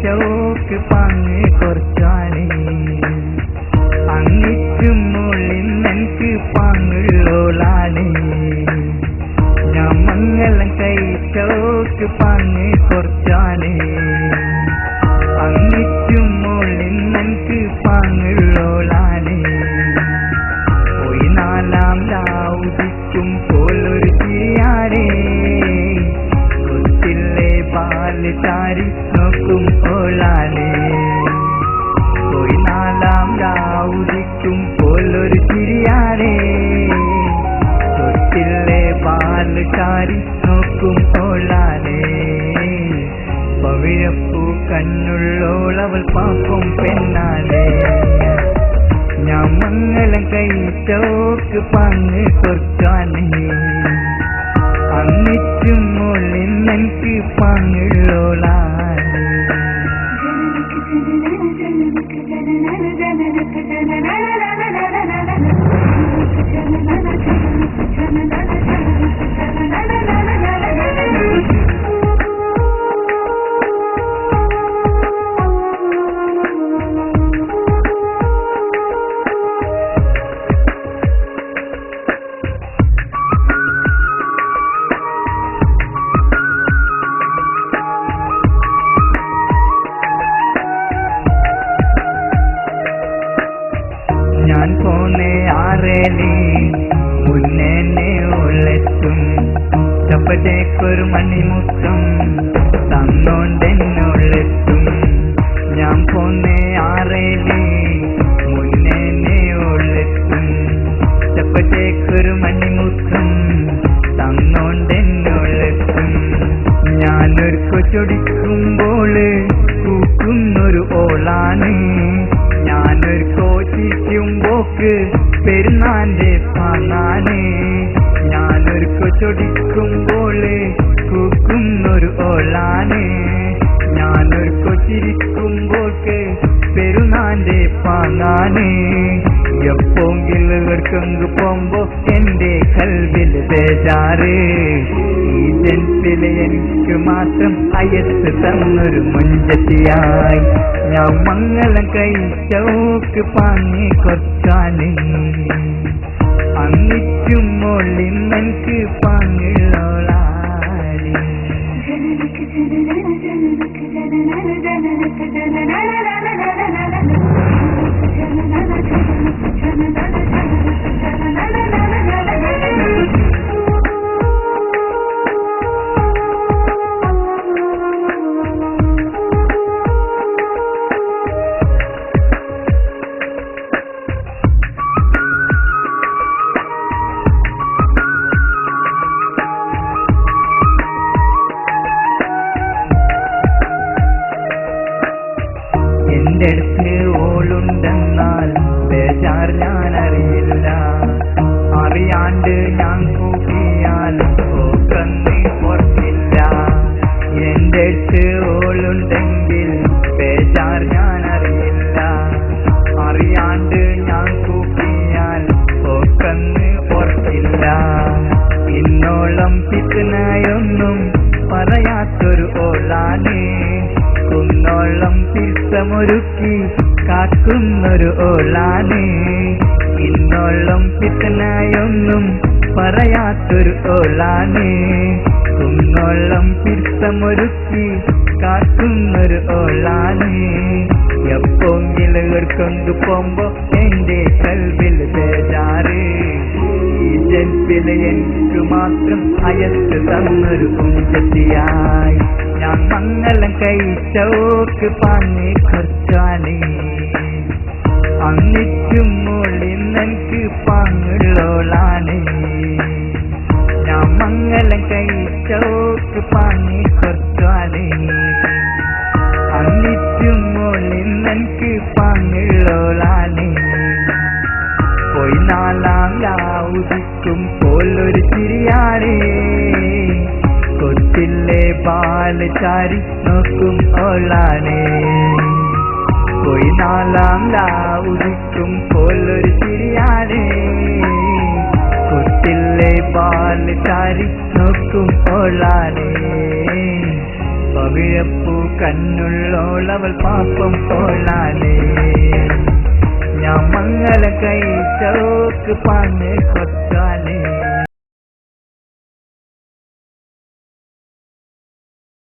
chalk പാങ്ങ് കുറച്ചാണ് അങ്ങിച്ചും മുള്ളിൽ എനിക്ക് പാങ്ങുള്ളോളാണ് ഞാൻ മംഗലം ചോക്ക് പാങ്ങ് കുറച്ചാണ് അങ്ങിച്ചും മുള്ളിൽ എനിക്ക് പാങ്ങുള്ളോളാണ് പോയി നാലാം രാവുദിക്കും പോലൊരു ചിരിയാണേ കൊച്ചിലെ പാല് ചാരി നോക്കും ഓളാണേ പോയി നാലാം രാവുദിക്കും പോലൊരു ചിരിയാണേ കൊച്ചിലെ പാല് ചാരി നോക്കും ഓളാണേ പവിഴപ്പൂ കണ്ണുള്ളോളവൾ പാപ്പം പെണ്ണാണേ ഞാൻ മംഗലം ചോക്ക് പാങ്ങ് കുറച്ചാണ് അന്നിച്ചും മുള്ളിൽ എനിക്ക് പാങ്ങുള്ളോളാണ് ഞാൻ പോന്നെ ആറേലി മുന്നേ ഉള്ളെത്തും ചപ്പറ്റേക്കൊരു മണിമുത്തം തന്നോണ്ടെന്നുള്ളെത്തും ഞാൻ പോന്നെ ആറേലി മുന്നേ ഉള്ളെത്തും ചപ്പറ്റേക്കൊരു മണിമുത്തം തന്നോണ്ടെന്നുള്ളെത്തും ഞാനൊരു കൊച്ചൊടിക്കുമ്പോൾ കൂക്കുന്നൊരു ഓളാണ് ഞാനൊരു കോച്ചിക്കുമ്പോക്ക് പെരുന്നാന്റെ പാങ്ങാണ് ഞാനൊരു കൊച്ചൊടിക്കുമ്പോൾ കൂക്കുന്നൊരു ഓളാണ് ഞാനൊരു കൊച്ചിരിക്കുമ്പോക്ക് പെരുന്നാന്റെ പാങ്ങാണ് എപ്പോങ്കിലുകൾക്കങ്ങ് പോകുമ്പോ എന്റെ കൽവിൽ ബേജാറ് ഈ ജന്മത്തിലെ എനിക്ക് മാത്രം അയത്ത് തന്നൊരു മുഞ്ചത്തിയായി ഞാൻ മംഗലം ചോക്ക് പാങ്ങി കുറച്ചാണ് അന്നിച്ചും മുള്ളിൽ എനിക്ക് പാങ്ങുള്ളോളാണ് എന്റെ അടുത്ത് ഓളുണ്ടെന്നാൽ ബേജാർ ഞാൻ അറിയില്ല അറിയാണ്ട് ഞാൻ കൂട്ടിയാൽ ഓക്കന്ന് ഓർക്കില്ല എന്റെ അടുത്ത് ഓളുണ്ടെങ്കിൽ ബേജാർ ഞാൻ അറിയില്ല അറിയാണ്ട് ഞാൻ കൂട്ടിയാൽ ഓക്കന്ന് ഓർക്കില്ല ഇന്നോളം പിത്തനായൊന്നും പറയാത്തൊരു ഓളാണ് കുന്നോളം പിത്തമൊരുക്കി കാക്കുന്നൊരു ഓളാണ് ഇന്നോളം പിത്തനായൊന്നും പറയാത്തൊരു ഓളാണ് കുന്നോളം പിത്തമൊരുക്കി കാക്കുന്നൊരു ഓളാണ് എപ്പോങ്കിലും കൊണ്ടുപോകുമ്പോ എന്റെ കൽവിൽ ബേജാറ് ഈ ജന്മത്തിലെ എനിക്ക് മാത്രം അയത്ത് തന്നൊരു കുഞ്ചത്തിയായി ഞാൻ മംഗലം ചോക്ക് പാങ്ങി കുറച്ചാണ് അന്നിച്ചും മുള്ളിൽ എനിക്ക് പാങ്ങുള്ളോളാണ് ഞാൻ മംഗലം ചോക്ക് പാങ്ങി കുറച്ചാണ് അന്നിച്ചും മുള്ളിൽ എനിക്ക് പാങ്ങുള്ളോളാണ് പോയി നാലാം രാവുദിക്കും പോലൊരു ചിരിയാണേ കൊച്ചിലെ പാല് ചാരി നോക്കും ഓളാണേ പോയി നാലാം രാവുദിക്കും പോലൊരു ചിരിയാണേ കൊച്ചിലെ പാല് ചാരി നോക്കും ഓളാണേ പവിഴപ്പൂ കണ്ണുള്ളോളവൾ പാപ്പം പോളാണ് ഞാൻ മംഗല കഴിച്ചോക്ക് പാന്ന് കൊത്താന്